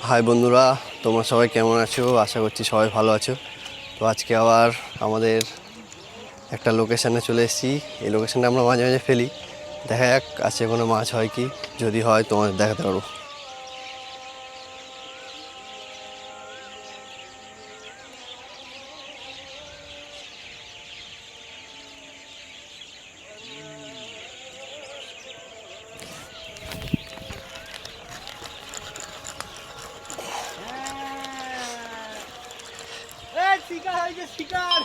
High বন্ধুরা, তোমরা সবাই কেমন আছো? আশা করছি সবাই ভালো আছো। তো আজকে আবার আমাদের একটা লোকেশানে চলে এসেছি। এই লোকেশানটা আমরা মাঝে মাঝে ফেলি, দেখা যাক আজকে কোনো মাছ হয় কি। যদি হয় তোমাদের দেখাতে পারবো। শিকার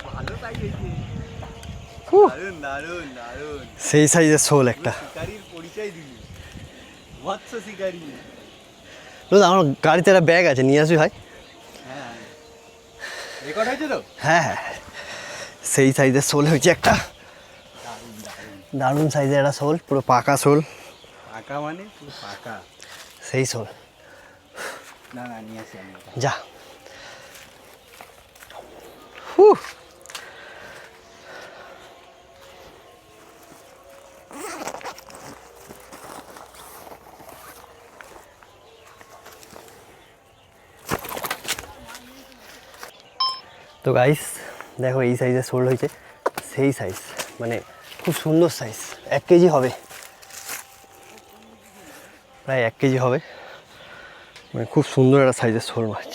ভালো তাই হয়েছে। দারুন দারুন দারুন, সেই সাইজের শোল একটা। শিকারির পরিচয় দিলি, মৎস্য শিকারী। আমার গাড়িতে একটা ব্যাগ আছে, নিয়ে আসবি ভাই? হ্যাঁ, রেকর্ড হয়েছে তো? হ্যাঁ হ্যাঁ, সেই সাইজের শোল হয়েছে একটা। দারুন দারুন, দারুণ সাইজের একটা শোল, পুরো পাকা শোল। পাকা মানে পুরো পাকা। সেই শোল। না না, নিয়ে আসি আমি। যা। হু। তো গাইস দেখো, এই সাইজের শোল হয়েছে। সেই সাইজ, মানে খুব সুন্দর সাইজ। 1 কেজি হবে, প্রায় 1 কেজি হবে। মানে খুব সুন্দর একটা সাইজের শোল মাছ।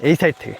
এই সাইড থেকে